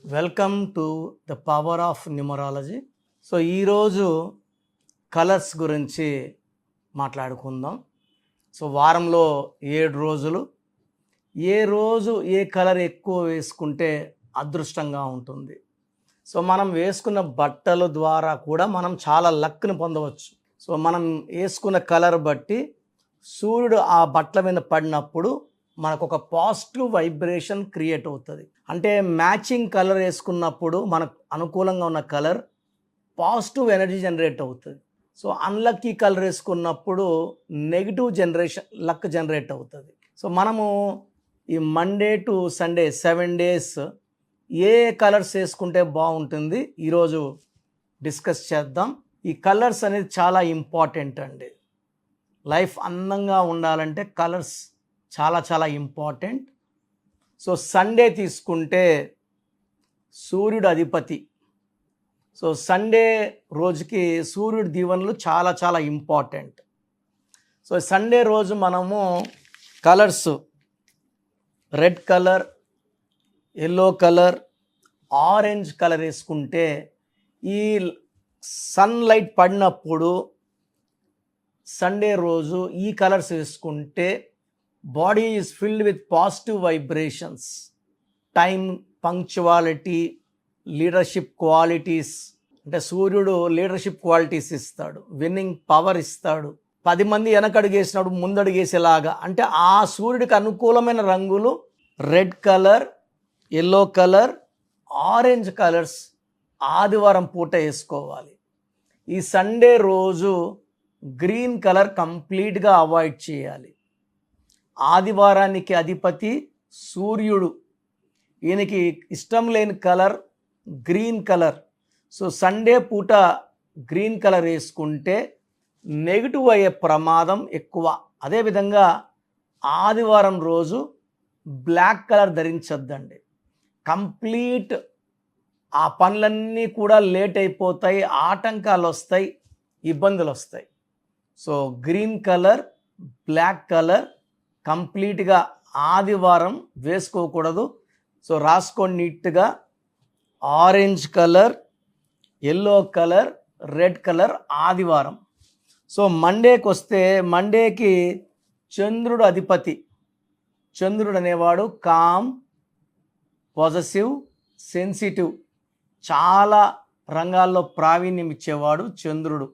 Welcome to the power of numerology. So ఈరోజు colours గురించి మాట్లాడుకుందాం. సో వారంలో 7 రోజులు, ఏ రోజు ఏ కలర్ ఎక్కువ వేసుకుంటే అదృష్టంగా ఉంటుంది. సో మనం వేసుకున్న బట్టల ద్వారా కూడా మనం చాలా లక్ని పొందవచ్చు. సో మనం వేసుకున్న కలర్ బట్టి సూర్యుడు ఆ బట్టల మీద పడినప్పుడు మనకు ఒక పాజిటివ్ వైబ్రేషన్ క్రియేట్ అవుతుంది. అంటే మ్యాచింగ్ కలర్ వేసుకున్నప్పుడు మనకు అనుకూలంగా ఉన్న కలర్ పాజిటివ్ ఎనర్జీ జనరేట్ అవుతుంది. సో అన్లక్కీ కలర్ వేసుకున్నప్పుడు నెగిటివ్ లక్ జనరేట్ అవుతుంది. సో మనము ఈ Monday to Sunday 7 days A colours వేసుకుంటే బాగుంటుంది ఈరోజు డిస్కస్ చేద్దాం. ఈ కలర్స్ అనేది చాలా ఇంపార్టెంట్ అండి. లైఫ్ అందంగా ఉండాలంటే కలర్స్ చాలా చాలా ఇంపార్టెంట్. సో సండే తీసుకుంటే సూర్యుడు అధిపతి. సో సండే రోజుకి సూర్యుడి దీవెనలు చాలా చాలా ఇంపార్టెంట్. సో సండే రోజు మనము colours red colour, yellow colour, orange colour వేసుకుంటే ఈ సన్లైట్ పడినప్పుడు సండే రోజు ఈ కలర్స్ వేసుకుంటే body is filled with positive vibrations, time, punctuality, leadership qualities. అంటే సూర్యుడు లీడర్షిప్ క్వాలిటీస్ ఇస్తాడు, విన్నింగ్ పవర్ ఇస్తాడు, 10 మంది వెనకడుగేసినప్పుడు ముందడుగేసేలాగా. అంటే ఆ సూర్యుడికి అనుకూలమైన రంగులు red colour, yellow colour, orange colours ఆదివారం పూట వేసుకోవాలి. ఈ సండే రోజు గ్రీన్ కలర్ కంప్లీట్గా అవాయిడ్ చేయాలి. ఆదివారానికి అధిపతి సూర్యుడు, ఈయనకి ఇష్టం లేని colour green colour. So Sunday పూట గ్రీన్ కలర్ వేసుకుంటే నెగిటివ్ అయ్యే ప్రమాదం ఎక్కువ. అదేవిధంగా ఆదివారం రోజు బ్లాక్ కలర్ ధరించొద్దండి. కంప్లీట్ ఆ పనులన్నీ కూడా లేట్ అయిపోతాయి, ఆటంకాలు వస్తాయి, ఇబ్బందులు వస్తాయి. So green colour, black colour కంప్లీట్గా ఆదివారం వేసుకోకూడదు. సో రాసుకోండి నీట్గా. Orange colour, yellow colour, red colour ఆదివారం. సో మండేకి వస్తే మండేకి చంద్రుడు అధిపతి. చంద్రుడు అనేవాడు కామ్, పాజిటివ్, సెన్సిటివ్, చాలా రంగాల్లో ప్రావీణ్యం ఇచ్చేవాడు చంద్రుడు.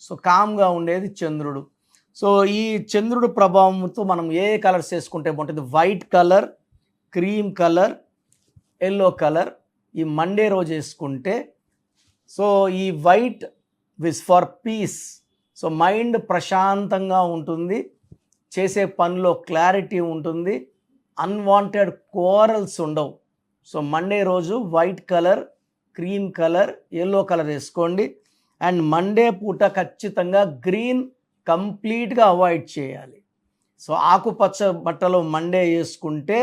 సో కామ్గా ఉండేది చంద్రుడు. సో ఈ చంద్రుడు ప్రభావంతో మనం ఏ కలర్స్ వేసుకుంటే బాగుంటుంది? White colour, cream colour, yellow colour ఈ మండే రోజు వేసుకుంటే, సో ఈ white is for peace. So mind ప్రశాంతంగా ఉంటుంది, చేసే పనిలో క్లారిటీ ఉంటుంది, అన్వాంటెడ్ కోరల్స్ ఉండవు. సో మండే రోజు white colour, cream colour, yellow colour వేసుకోండి. అండ్ మండే పూట ఖచ్చితంగా గ్రీన్ కంప్లీట్గా అవాయిడ్ చేయాలి. సో ఆకుపచ్చ బట్టలు మండే వేసుకుంటే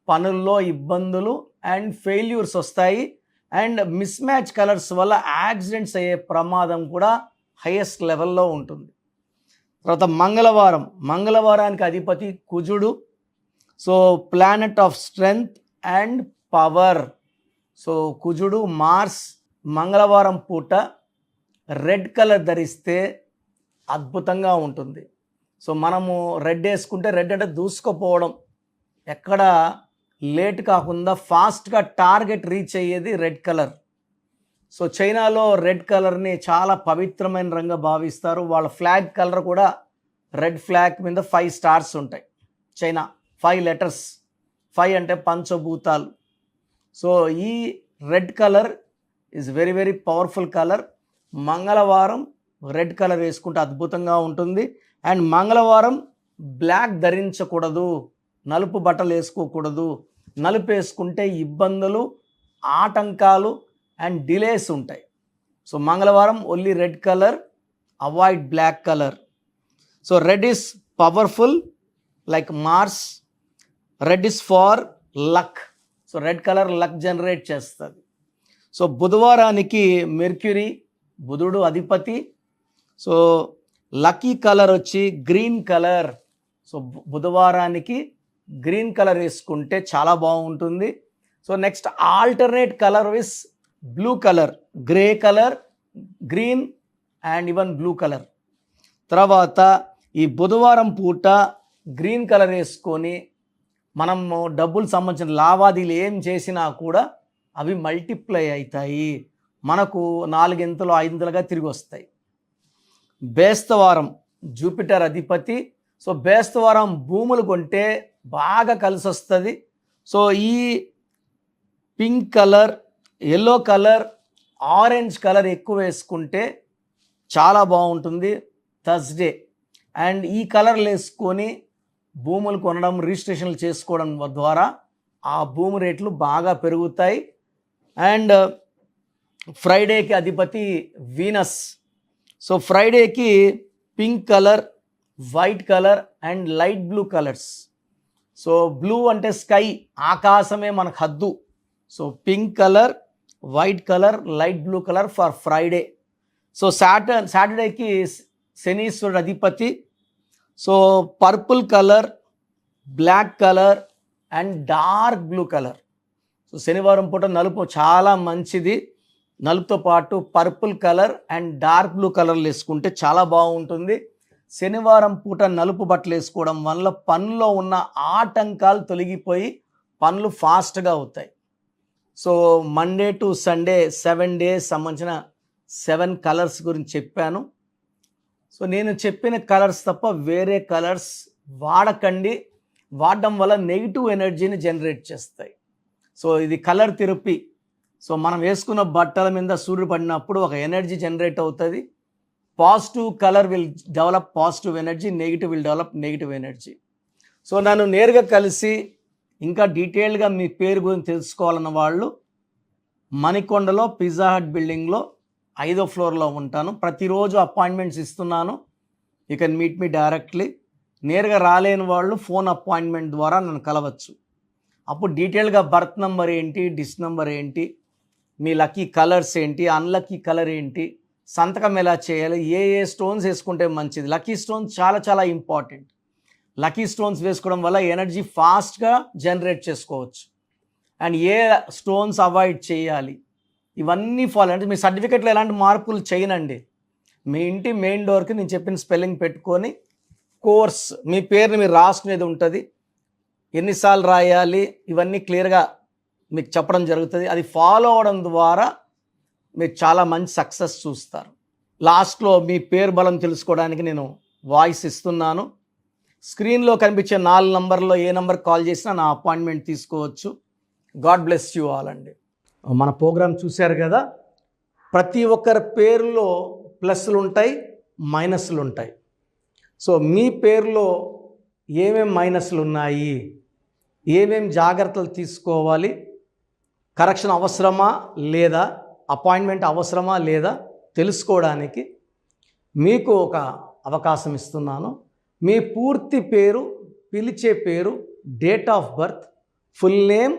పనుల్లో ఇబ్బందులు అండ్ ఫెయిల్యూర్స్ వస్తాయి. అండ్ మిస్ మ్యాచ్ కలర్స్ వల్ల యాక్సిడెంట్స్ అయ్యే ప్రమాదం కూడా హైయెస్ట్ లెవెల్లో ఉంటుంది. తర్వాత మంగళవారానికి అధిపతి కుజుడు. So planet of strength and power. So కుజుడు, మార్స్ మంగళవారం పూట రెడ్ కలర్ ధరిస్తే అద్భుతంగా ఉంటుంది. సో మనము రెడ్ వేసుకుంటే రెడ్ అంటే దూసుకుపోవడం, ఎక్కడ లేట్ కాకుండా ఫాస్ట్గా టార్గెట్ రీచ్ అయ్యేది రెడ్ కలర్. సో చైనాలో రెడ్ కలర్ని చాలా పవిత్రమైన రంగా భావిస్తారు. వాళ్ళ ఫ్లాగ్ కలర్ కూడా రెడ్ ఫ్లాగ్ మీద 5 స్టార్స్ ఉంటాయి. చైనా 5 లెటర్స్, 5 అంటే పంచభూతాలు. సో ఈ red colour is very very powerful colour. మంగళవారం రెడ్ కలర్ వేసుకుంటే అద్భుతంగా ఉంటుంది. అండ్ మంగళవారం బ్లాక్ ధరించకూడదు, నలుపు బట్టలు వేసుకోకూడదు. నలుపు వేసుకుంటే ఇబ్బందులు, ఆటంకాలు అండ్ డిలేస్ ఉంటాయి. సో మంగళవారం only red colour, avoid black colour. So red is powerful like Mars. Red is for luck. So red colour luck generate చేస్తుంది. సో బుధవారానికి మెర్క్యూరీ, బుధుడు అధిపతి. సో లక్కీ కలర్ వచ్చి గ్రీన్ కలర్. సో బుధవారానికి green colour వేసుకుంటే చాలా బాగుంటుంది. So next alternate colour is blue colour, grey colour, green and even blue colour. తర్వాత ఈ బుధవారం పూట గ్రీన్ కలర్ వేసుకొని మనము డబ్బులు సంబంధించిన లావాదేవీలు ఏం చేసినా కూడా అవి మల్టిప్లై అవుతాయి, మనకు 4 5 తిరిగి వస్తాయి. బేస్తవారం జూపిటర్ అధిపతి. సో బేస్తవారం భూములు కొంటే బాగా కలిసి వస్తుంది. సో ఈ pink colour, yellow colour, orange colour ఎక్కువ వేసుకుంటే చాలా బాగుంటుంది థర్స్డే. అండ్ ఈ కలర్లు వేసుకొని భూములు కొనడం, రిజిస్ట్రేషన్లు చేసుకోవడం ద్వారా ఆ భూమి రేట్లు బాగా పెరుగుతాయి. అండ్ ఫ్రైడేకి అధిపతి వీనస్. సో ఫ్రైడేకి pink colour, white colour and light blue colours. So blue అంటే స్కై, ఆకాశమే మనకు హద్దు. So pink colour, white colour, light blue colour for Friday. So సాటర్డేకి శనీశ్వరుడు అధిపతి. So purple colour, black colour and dark blue colour. So శనివారం పూట నలుపు చాలా మంచిది. నలుపుతో పాటు purple colour and dark blue కలర్లు వేసుకుంటే చాలా బాగుంటుంది. శనివారం పూట నలుపు బట్టలు వేసుకోవడం వల్ల పనుల్లో ఉన్న ఆటంకాలు తొలగిపోయి పనులు ఫాస్ట్గా అవుతాయి. So Monday to Sunday 7 days సంబంధించిన 7 కలర్స్ గురించి చెప్పాను. సో నేను చెప్పిన కలర్స్ తప్ప వేరే కలర్స్ వాడకండి. వాడడం వల్ల నెగిటివ్ ఎనర్జీని జనరేట్ చేస్తాయి. సో ఇది కలర్ థెరపీ. సో మనం వేసుకున్న బట్టల మీద సూర్యుడు పడినప్పుడు ఒక ఎనర్జీ జనరేట్ అవుతుంది. Positive colour will develop positive energy, negative will develop negative energy. So నన్ను నేరుగా కలిసి ఇంకా డీటెయిల్గా మీ పేరు గురించి తెలుసుకోవాలన్న వాళ్ళు మణికొండలో పిజ్జా హట్ బిల్డింగ్లో 5వ ఫ్లోర్లో ఉంటాను. ప్రతిరోజు అపాయింట్మెంట్స్ ఇస్తున్నాను. You can meet me directly. నేరుగా రాలేని వాళ్ళు ఫోన్ అపాయింట్మెంట్ ద్వారా నన్ను కలవచ్చు. అప్పుడు డీటెయిల్గా బర్త్ నెంబర్ ఏంటి, డిస్ నెంబర్ ఏంటి, మీ లక్కీ కలర్స్ ఏంటి, అన్లక్కీ కలర్ ఏంటి, సంతకం ఎలా చేయాలి, ఏ స్టోన్స్ వేసుకుంటే మంచిది. లక్కీ స్టోన్స్ చాలా చాలా ఇంపార్టెంట్. లక్కీ స్టోన్స్ వేసుకోవడం వల్ల ఎనర్జీ ఫాస్ట్గా జనరేట్ చేసుకోవచ్చు. అండ్ ఏ స్టోన్స్ అవాయిడ్ చేయాలి, ఇవన్నీ ఫాలో. అంటే మీ సర్టిఫికెట్లో ఎలాంటి మార్పులు చేయనండి. మీ ఇంటి మెయిన్ డోర్కి నేను చెప్పిన స్పెల్లింగ్ పెట్టుకొని కోర్స్ మీ పేరుని మీరు రాసుకునేది ఉంటుంది. ఎన్నిసార్లు రాయాలి ఇవన్నీ క్లియర్గా మీకు చెప్పడం జరుగుతుంది. అది ఫాలో అవడం ద్వారా మీరు చాలా మంచి సక్సెస్ చూస్తారు. లాస్ట్లో మీ పేరు బలం తెలుసుకోవడానికి నేను వాయిస్ ఇస్తున్నాను. స్క్రీన్లో కనిపించే 4 నంబర్లో ఏ నెంబర్ కాల్ చేసినా నా అపాయింట్మెంట్ తీసుకోవచ్చు. గాడ్ బ్లెస్ యూ ఆల్ అండి. మన ప్రోగ్రాం చూశారు కదా. ప్రతి ఒక్కరి పేరులో ప్లస్లు ఉంటాయి, మైనస్లు ఉంటాయి. సో మీ పేరులో ఏమేం మైనస్లు ఉన్నాయి, ఏమేం జాగ్రత్తలు తీసుకోవాలి, కరెక్షన్ అవసరమా లేదా, అపాయింట్మెంట్ అవసరమా లేదా తెలుసుకోవడానికి మీకు ఒక అవకాశం ఇస్తున్నాను. మీ పూర్తి పేరు, పిలిచే పేరు, date of birth, full name,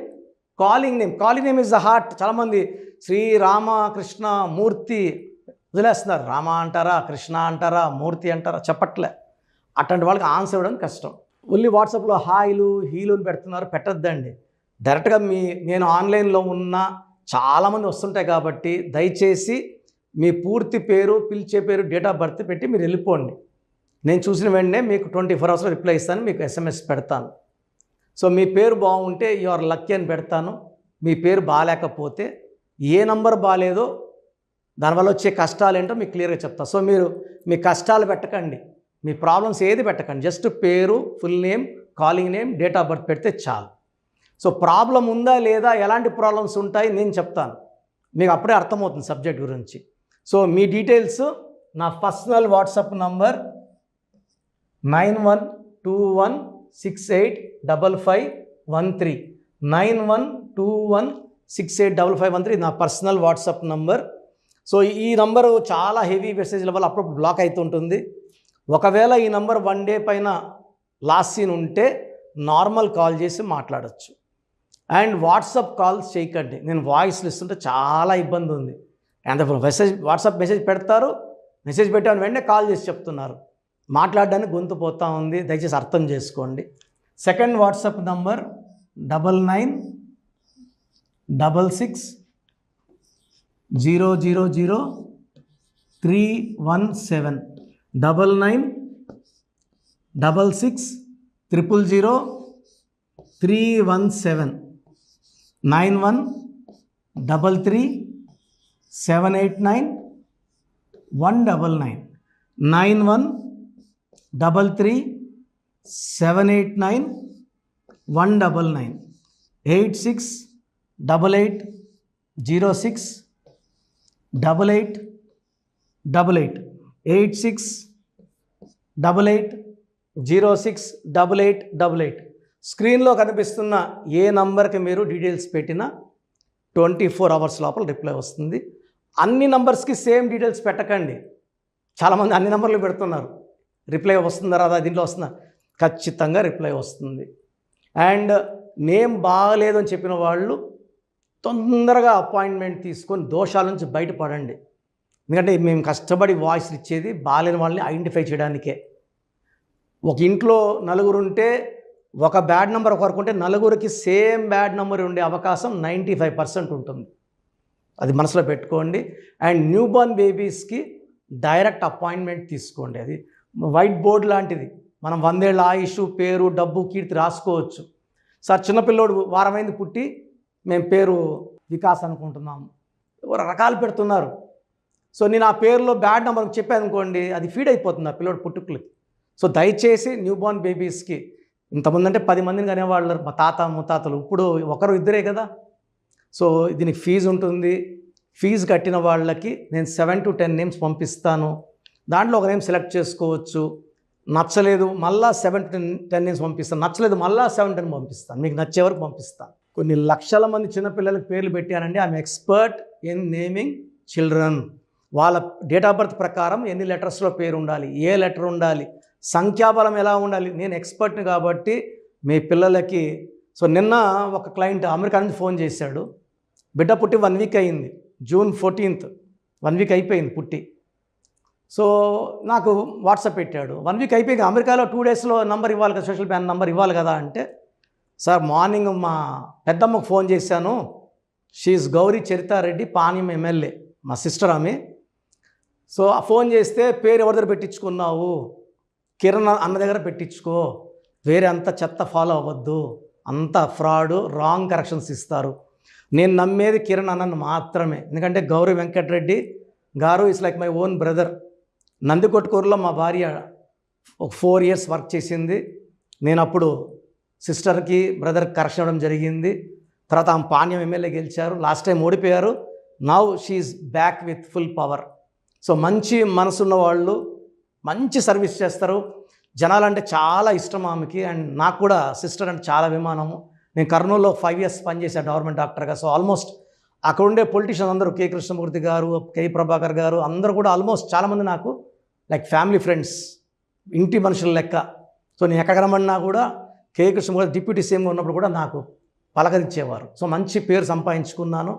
calling name. Calling name is the heart. చాలామంది శ్రీరామ కృష్ణ మూర్తి వదిలేస్తున్నారు. రామ అంటారా, కృష్ణ అంటారా, మూర్తి అంటారా చెప్పట్లే. అట్లాంటి వాళ్ళకి ఆన్సర్ ఇవ్వడం కష్టం. ఓన్లీ వాట్సాప్లో హాయిలు హీలు పెడుతున్నారు, పెట్టద్దండి. డైరెక్ట్గా నేను ఆన్లైన్లో ఉన్న చాలామంది వస్తుంటాయి కాబట్టి దయచేసి మీ పూర్తి పేరు, పిలిచే పేరు, డేట్ ఆఫ్ బర్త్ పెట్టి మీరు వెళ్ళిపోండి. నేను చూసిన వెంటనే మీకు 24 అవర్స్లో రిప్లై ఇస్తాను, మీకు SMS పెడతాను. సో మీ పేరు బాగుంటే యు ఆర్ లక్కీ అని పెడతాను. మీ పేరు బాగాలేకపోతే ఏ నంబర్ బాగాలేదో దానివల్ల వచ్చే కష్టాలు ఏంటో మీకు క్లియర్గా చెప్తాను. సో మీరు మీ కష్టాలు పెట్టకండి, మీ ప్రాబ్లమ్స్ ఏది పెట్టకండి. జస్ట్ పేరు, full name, calling name, date of birth పెడితే చాలు. సో ప్రాబ్లం ఉందా లేదా, ఎలాంటి ప్రాబ్లమ్స్ ఉంటాయి నేను చెప్తాను, మీకు అప్పుడే అర్థమవుతుంది సబ్జెక్ట్ గురించి. సో మీ డీటెయిల్స్ నా పర్సనల్ వాట్సాప్ నంబర్ 9121685513 9121685513 నా పర్సనల్ వాట్సాప్ నంబర్. సో ఈ నంబరు చాలా హెవీ మెసేజ్ల వల్ల అప్పుడప్పుడు బ్లాక్ అవుతుంటుంది. ఒకవేళ ఈ నంబర్ 1 డే పైన లాస్ట్ సీన్ ఉంటే నార్మల్ కాల్ చేసి మాట్లాడచ్చు. అండ్ వాట్సాప్ కాల్స్ చేయకండి. నేను వాయిస్లు ఇస్తుంటే చాలా ఇబ్బంది ఉంది. అంత వాట్సాప్ మెసేజ్ పెడతారు, మెసేజ్ పెట్టాను వెంటనే కాల్ చేసి చెప్తున్నారు. మాట్లాడడానికి గొంతు పోతా ఉంది, దయచేసి అర్థం చేసుకోండి. సెకండ్ వాట్సాప్ నంబర్ 66000317 9966000317 9133789199 9133789199 8688068888 8688068888 స్క్రీన్లో కనిపిస్తున్న ఏ నంబర్కి మీరు డీటెయిల్స్ పెట్టినా 24 అవర్స్ లోపల రిప్లై వస్తుంది. అన్ని నంబర్స్కి సేమ్ డీటెయిల్స్ పెట్టకండి. చాలామంది అన్ని నంబర్లు పెడుతున్నారు. రిప్లై వస్తుందా రాదా, దీంట్లో వస్తుందా? ఖచ్చితంగా రిప్లై వస్తుంది. అండ్ నేమ్ బాగలేదు అని చెప్పిన వాళ్ళు తొందరగా అపాయింట్మెంట్ తీసుకొని దోషాల నుంచి బయటపడండి. ఎందుకంటే మేము కష్టపడి వాయిస్ ఇచ్చేది బాగాలేని వాళ్ళని ఐడెంటిఫై చేయడానికే. ఒక ఇంట్లో నలుగురు ఉంటే ఒక బ్యాడ్ నెంబర్ ఒకరికి ఉంటే నలుగురికి సేమ్ బ్యాడ్ నెంబర్ ఉండే అవకాశం 95% ఉంటుంది. అది మనసులో పెట్టుకోండి. అండ్ న్యూ బోర్న్ బేబీస్కి డైరెక్ట్ అపాయింట్మెంట్ తీసుకోండి. అది వైట్ బోర్డ్ లాంటిది. మనం 100 ఏళ్ళ ఆయుష్, పేరు, డబ్బు, కీర్తి రాసుకోవచ్చు. సార్ చిన్నపిల్లోడు వారమైంది పుట్టి మేము పేరు వికాస్ అనుకుంటున్నాము, రకాలు పెడుతున్నారు. సో నేను ఆ పేరులో బ్యాడ్ నెంబర్ చెప్పాను అనుకోండి, అది ఫీడ్ అయిపోతుంది ఆ పిల్లోడు పుట్టుకులకి. సో దయచేసి న్యూ బోర్న్ బేబీస్కి, ఇంతమంది అంటే 10 మందిని కనేవాళ్ళు మా తాత ముత్తాతలు, ఇప్పుడు ఒకరు ఇద్దరే కదా. సో దీనికి ఫీజు ఉంటుంది. ఫీజు కట్టిన వాళ్ళకి నేను 7 to 10 నేమ్స్ పంపిస్తాను. దాంట్లో ఒక నేమ్ సెలెక్ట్ చేసుకోవచ్చు. నచ్చలేదు మళ్ళా 7 to 10 నేమ్స్ పంపిస్తాను. నచ్చలేదు మళ్ళా 7 to 10 పంపిస్తాను. మీకు నచ్చే వరకు పంపిస్తాను. కొన్ని లక్షల మంది చిన్నపిల్లలకి పేర్లు పెట్టానండి. I'm expert in naming children. వాళ్ళ డేట్ ఆఫ్ బర్త్ ప్రకారం ఎన్ని లెటర్స్లో పేరు ఉండాలి, ఏ లెటర్ ఉండాలి, సంఖ్యాబలం ఎలా ఉండాలి, నేను ఎక్స్పర్ట్ని కాబట్టి మీ పిల్లలకి. సో నిన్న ఒక క్లయింట్ అమెరికా నుంచి ఫోన్ చేశాడు. బిడ్డ పుట్టి 1 వీక్ అయింది. June 14th 1 వీక్ అయిపోయింది పుట్టి. సో నాకు వాట్సాప్ పెట్టాడు. 1 వీక్ అయిపోయింది, అమెరికాలో 2 డేస్లో నంబర్ ఇవ్వాలి కదా, సోషల్ ప్యాన్ నంబర్ ఇవ్వాలి కదా అంటే, సార్ మార్నింగ్ మా పెద్దమ్మకు ఫోన్ చేశాను. షీఈస్ గౌరీ చరితారెడ్డి, పాణ్యం ఎమ్మెల్యే, మా సిస్టర్ ఆమె. సో ఆ ఫోన్ చేస్తే పేరు ఎవరి దగ్గర పెట్టించుకున్నావు, కిరణ్ అన్న దగ్గర పెట్టించుకో, వేరే అంత చెత్త ఫాలో అవ్వద్దు, అంత ఫ్రాడ్, రాంగ్ కరెక్షన్స్ ఇస్తారు. నేను నమ్మేది కిరణ్ అన్నను మాత్రమే. ఎందుకంటే గౌరీ వెంకటరెడ్డి గారు is like my own brother. నందికొట్కూరులో మా భార్య ఒక 4 years వర్క్ చేసింది. నేను అప్పుడు సిస్టర్కి బ్రదర్కి కరెక్షన్ ఇవ్వడం జరిగింది. తర్వాత ఆమె పాణ్యం ఎమ్మెల్యే గెలిచారు. లాస్ట్ టైం ఓడిపోయారు. Now she is back with full power. So మంచి మనసున్న వాళ్ళు, మంచి సర్వీస్ చేస్తారు. జనాలంటే చాలా ఇష్టం ఆమెకి. అండ్ నాకు కూడా సిస్టర్ అంటే చాలా అభిమానము. నేను కర్నూలులో 5 years పనిచేశాను గవర్నమెంట్ డాక్టర్గా. సో ఆల్మోస్ట్ అక్కడ ఉండే పొలిటీషియన్ అందరూ, కె కృష్ణమూర్తి గారు, కె ప్రభాకర్ గారు, అందరూ కూడా ఆల్మోస్ట్ చాలామంది నాకు లైక్ ఫ్యామిలీ ఫ్రెండ్స్, ఇంటి మనుషుల లెక్క. సో నేను ఎక్కడ కనబడినా కూడా కె కృష్ణమూర్తి డిప్యూటీ సీఎంగా ఉన్నప్పుడు కూడా నాకు పలకరించేవారు. సో మంచి పేరు సంపాదించుకున్నాను.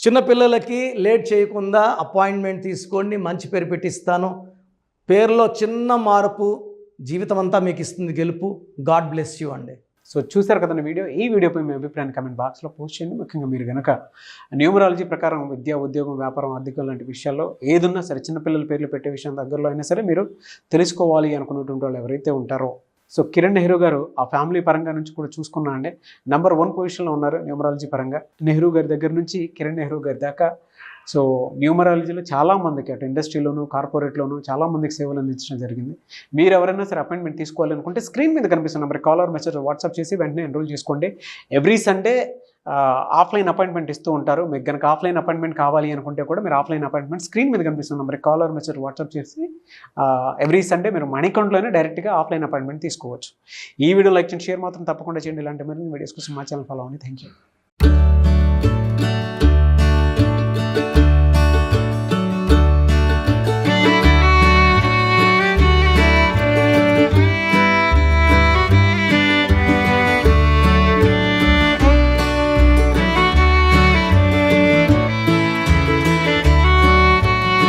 చిన్నపిల్లలకి లేట్ చేయకుండా అపాయింట్మెంట్ తీసుకోండి, మంచి పేరు పెట్టిస్తాను. పేరులో చిన్న మార్పు జీవితం అంతా మీకు ఇస్తుంది గెలుపు. గాడ్ బ్లెస్ యూ అండి. సో చూసారు కదండి వీడియో. ఈ వీడియోపై మీ అభిప్రాయాన్ని కామెంట్ బాక్స్లో పోస్ట్ చేయండి. ముఖ్యంగా మీరు కనుక న్యూమరాలజీ ప్రకారం విద్య, ఉద్యోగం, వ్యాపారం, ఆర్థికం లాంటి విషయాల్లో ఏదున్నా సరే, చిన్నపిల్లల పేర్లు పెట్టే విషయం దగ్గరలో అయినా సరే మీరు తెలుసుకోవాలి అనుకున్నటువంటి వాళ్ళు ఎవరైతే ఉంటారో, సో కిరణ్ నెహ్రూ గారు ఆ ఫ్యామిలీ పరంగా నుంచి కూడా చూసుకున్నా అండి నెంబర్ 1 పొజిషన్లో ఉన్నారు న్యూమరాలజీ పరంగా. నెహ్రూ గారి దగ్గర నుంచి కిరణ్ నెహ్రూ గారి దాకా సో న్యూమరాలజీలో చాలామందికి అటు ఇండస్ట్రీలోను, కార్పొరేట్లోను చాలామందికి సేవలు అందించడం జరిగింది. మీరు ఎవరైనా సరే అపాయింట్మెంట్ తీసుకోవాలనుకుంటే స్క్రీన్ మీద కనిపిస్తున్న number call or message WhatsApp చేసి వెంటనే ఎన్రోల్ చేసుకోండి. ఎవ్రీ సండే ఆఫ్లైన్ అపాయింట్మెంట్ ఇస్తూ ఉంటారు. మీకు కనుక ఆఫ్లైన్ అపాయింట్మెంట్ కావాలి అనుకుంటే కూడా మీరు ఆఫ్లైన్ అపాయింట్మెంట్ స్క్రీన్ మీద కనిపిస్తున్న number call or message WhatsApp చేసి ఎవ్రీ సండే మీరు మనీ అకౌంట్లోనే డైరెక్ట్గా ఆఫ్లైన్ అపాయింట్మెంట్ తీసుకోవచ్చు. ఈ వీడియో లైక్ చేయండి, షేర్ మాత్రం తప్పకుండా చేయండి. ఇలాంటి మరిన్ని వీడియోస్ కోసం మా ఛానల్ ఫాలో అవ్వండి. Thank you.